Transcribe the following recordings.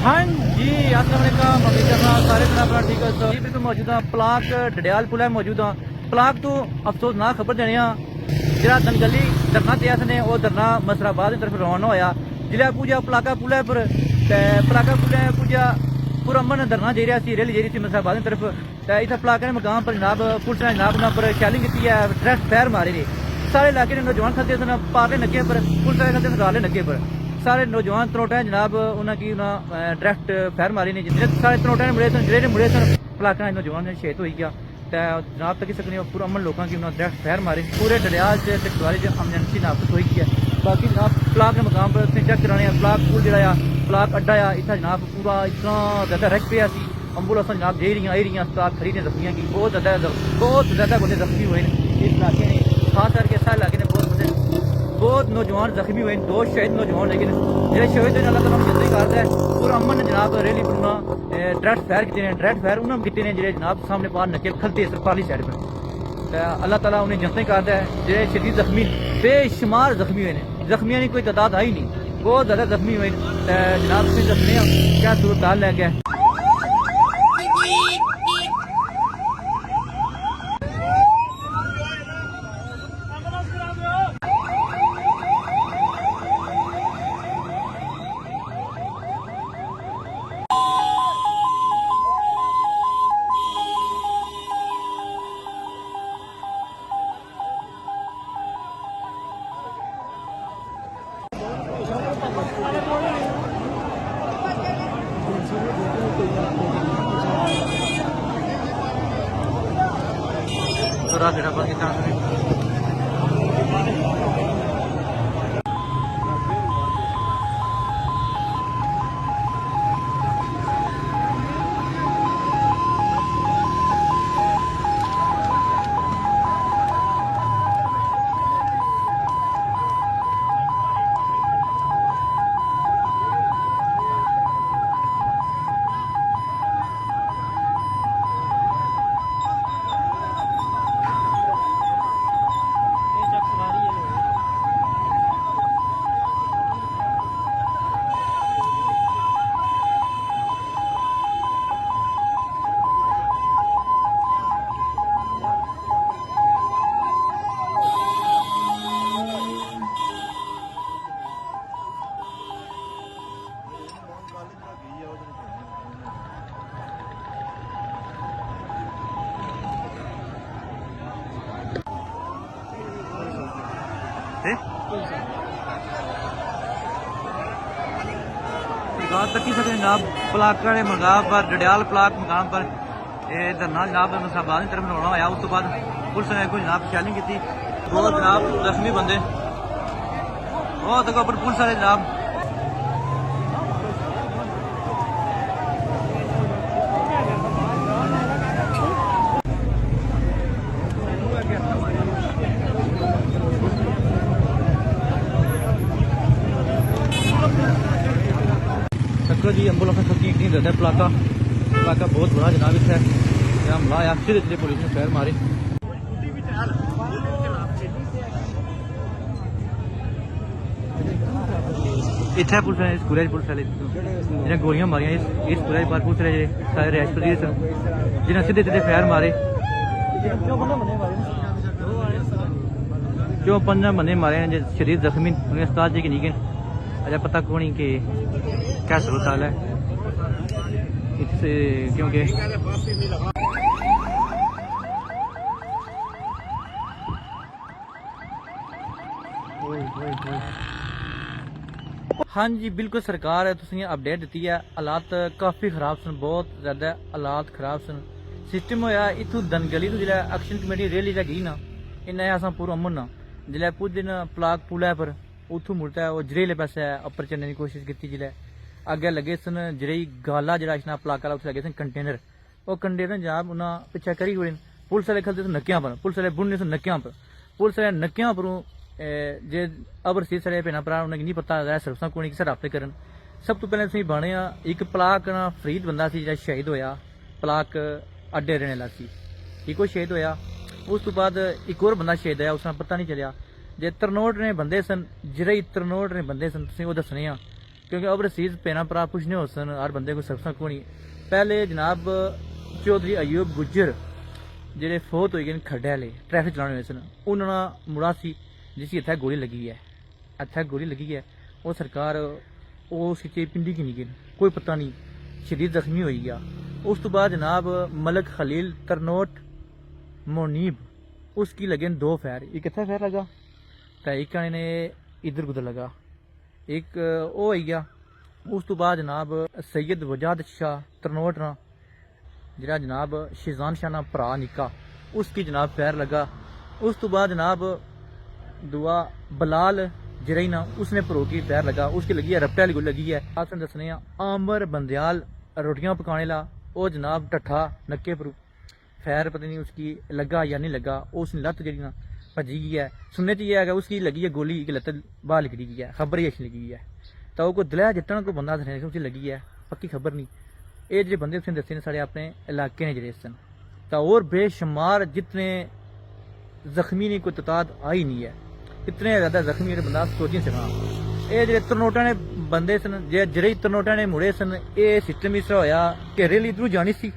हाँ जी अस्सलाम वालेकुम सारे अपना ठीक है जी बिल्कुल मौजूद हाँ पलाक डडियाल पुल है मौजूद हाँ पलाक तो अफसोसनाक खबर देने जरा दनगली धरना तैयार ने वो धरना मसराबाद की तरफ रवाना होया जिले पूजा पलाका पुल पर पलाका पुल पूजा पुरअमन धरना दे रहा रैली दे रही थी मसराबाद की तरफ इतना पलाका ने मकाम पर जनाब पुलिस ने जनाब उन्होंने पर शैलिंग की है डायरैक्ट फायर मारे ने सारे इलाके ने नौजवान खलते सन पारले नक्के पर पुलिस वाले खलते सन राले नक्के पर सारे नौजवान तनोटा जनाब उन्होंने की डायरैक्ट फायर मारी ने जितने सारे तनोटा ने मुड़े सन जेडे मुड़े सन पलाका नौजवान ने शहीद हो गया जनाब तक सकने पूरा अमन लोगों की उन्होंने डायरैक्ट फायर मारे पूरे डडियाल से टिकवारी से एमरजेंसी नाफत हुई है बाकी जनाब पलाक के मकाम पर चेक कराने पलाक पुल जरा पलाक अड्डा आ इतना जनाब पूरा इतना ज्यादा रश पे सी एंबुलेंस जनाब दे रही आई रही अस्पताल खड़ी ने जख्मियों की बहुत ज्यादा बंदे जख्मी हुए इस इलाके ने खास करके सारे इलाके ने बहुत नौजवान जख्मी हुए दो शहीद नौजवान लेकिन जो शहीद अल्लाह ताला जल्दी करता है पूरा अमन ने जनाब रैली पर डायरैक्ट फायर किए डायरैक्ट फायर उन्होंने किए जो जनाब सामने पार नके खलते सरपाली साइड पर अल्लाह ताला उन्हें जनता करता है जो शदीद जख्मी बेशुमार जख्मी हुए जख्मियों की कोई तादाद आई नहीं बहुत ज्यादा जख्मी हुए जनाब से जख्मी क्या सूरत हाल है क्या पाकिस्तान में तक जनाब पलाक मकाम पर डडियाल पलाक मकाम पर धरना जनाब मसराबाद की तरफ बनवाना होया उस तो बाद पुलिस ने कोई जनाब शैलिंग की बहुत जनाब जख्मी बंदे बहुत अगर पर पुलिस वाले जनाब जी एम्बुलेंस सबकी इतनी ज्यादा पलाका बहुत बड़ा जनाब इतना हमला आया फिर इसलिए पुलिस ने फायर मारे इतना पुलिस ने स्कूल पुलिस वाले जिन्हें गोलियां मारिया इस स्कूल पर पुलिस वाले सारे रैश पजीर सन जिन्हें सीधे सीधे फायर मारे क्यों 15 बंदे मारे हैं शरीर जख्मी उन्हें अस्पताल के नहीं गए अच्छा पता कौन ही कि क्या सूरत हाल है इससे क्योंकि हाँ जी बिल्कुल सरकार है तुसीं अपडेट दी है हालात काफ़ी खराब सन बहुत ज़्यादा हालात खराब सन सिस्टम होया इतों दनगली तो जिला एक्शन कमेटी रैली गई ना इन्हें अस पूरा अमन ना जिले पुजदे न पलाक पुल पर उतों मुड़ता है वो जरेले पासे अपर चढ़ने की कोशिश की जिले अगे लगे सन जरेई गाला जरा इतना पलाका उस लगे सन कंटेनर वो कंटेनर जनाब उन्हें पिछा करी हुए पुलिस वाले खलते नक्किया पर पुलिस वाले बुनने सन नक्किया पर पुलिस वाले नक्किया परों जे अबर सी सारे भैन भरा उन्हें नहीं पता रहा सर्वसा को किसे राबते करन सब तो पहले तुम बने एक पलाक ना फरीद बंदा सी जो शहीद होया पलाक अड्डे रहने वाला सी एक वो शहीद होया उस तो बाद एक और बंदा शहीद होया उसका पता नहीं चलिया जे तरनोट ने बंदे सन जरे तरनोट ने बंदे सन तुम वो दसने क्योंकि ओवरसीज पेना भरा पुछने हो सन हर बंदे को सबसा कोनी पहले जनाब चौधरी अयूब गुज्जर ਜਿਹੜੇ ਫੌਤ ਹੋਏ ਗਏ ਖੱਡੇ ਵਾਲੇ ਟ੍ਰੈਫਿਕ ਚਲਾਉਣ ਵਾਲੇ ਸਨ ਉਹਨਾਂ ਦਾ ਮੁੰਡਾ ਸੀ ਜਿਸ ਇੱਥੇ ਗੋਲੀ ਲੱਗੀ ਹੈ ਇੱਥੇ ਗੋਲੀ ਲੱਗੀ ਹੈ ਉਹ ਸਰਕਾਰ ਉਹ ਸਿੱਕੇ ਪਿੰਡੀ ਕੀ ਨਹੀਂ ਗਈ ਕੋਈ ਪਤਾ ਨਹੀਂ ਸ਼ਦੀਦ ਜ਼ਖਮੀ ਹੋਈ ਗਿਆ ਉਸ ਤੋਂ ਬਾਅਦ ਜਨਾਬ ਮਲਕ ਖਲੀਲ ਤਰਨੋਟ मोनीब उसकी लगे 2 फायर एक कितना फायर लगा तो एक ने इधर उधर लगा एक वो आई गया उस तो बाद जनाब सैयद वजाद शाह तरनोट ना जरा जनाब शिजान शाह ना भरा निका उसकी जनाब फायर लगा उस तो बाद जनाब दुआ बलाल जरई ना उसने भरो की फायर लगा उसकी लगी है रपटे वाली गोली लगी है आप दसने आमर बंदयाल रोटियां पकाने ला वो जनाब टट्ठा नक्के पर फायर पता नहीं उसकी लगा या नहीं लगा उसने लत्त जी ना भजी गई है सुनने च है उसकी लगी है गोली की लत्त बाहर निकली गई है खबर ही अच्छी लगी है तो कोई दलैया जितना कोई बंदा दसने उसी लगी है पक्की खबर नहीं ये जो बंदे उसने दसे ने साढ़े अपने इलाके ने जड़े सन तो और बेशुमार जितने जख्मी ने कोई तादाद आई नहीं है इतने ज़्यादा जख्मी बंदा सोच नहीं सकना ये जो तरनोटा ने बंदे सन जे जरे तरनोटा ने मुड़े सन ये सिस्टम इस तरह होया कि रेल इधरों जानी सी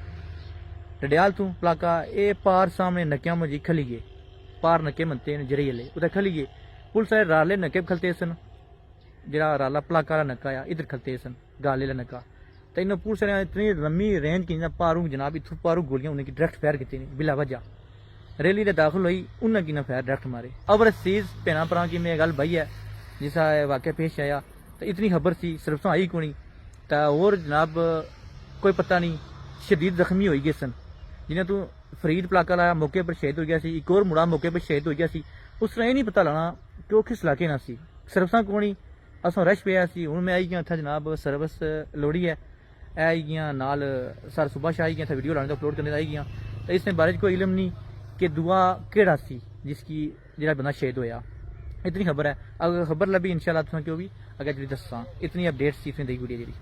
डडियाल तू पलाका ये पार सामने नक्या मजी खली गए पार नक्के मनते हैं जरे ले उधर खली गए पुलिस वाले राले नक्के खलते सन जरा राला पलाका वाला नक्का आ इधर खलते सन गाले वाला नक्का तो इन पुलिस वाले इतनी लम्मी रेंज की पारू जनाब इतों पारू गोलियां उन्हें डायरेक्ट फायर की बिला वजह रैली दे दाखिल हुई उन्हें की फायर डायरेक्ट मारे अबर सीज भैन भरा की मैं गल बही है जिसा वाक्य पेश आया तो इतनी खबर सी सिर्फ तो आई कोनी तो और जनाब कोई पता नहीं शदीद जख्मी हो गए सन जिन्हें तू फरीद पलाका लाया मौके पर शहीद हो गया सी एक और मुड़ा मौके पर शहीद हो गया सी उसने ये नहीं पता लाना कि वो किस इलाके ना सी सर्वसा कोनी असों रश पे सी हूँ मैं आई गया इतना जनाब सर्विस लोड़ी है आई गया नाल सर सुबह शाह आई गया वीडियो लाने अपलोड करने आई गया तो इसने बारे कोई इलम नहीं कि दुआ केड़ा सी जिसकी जरा बंदा शहीद होया इतनी खबर है अगर खबर लभी इंशाल्लाह तुसें क्यों भी अगर जी दस्सां इतनी अपडेट्स सी तुसें दी वीडियो जी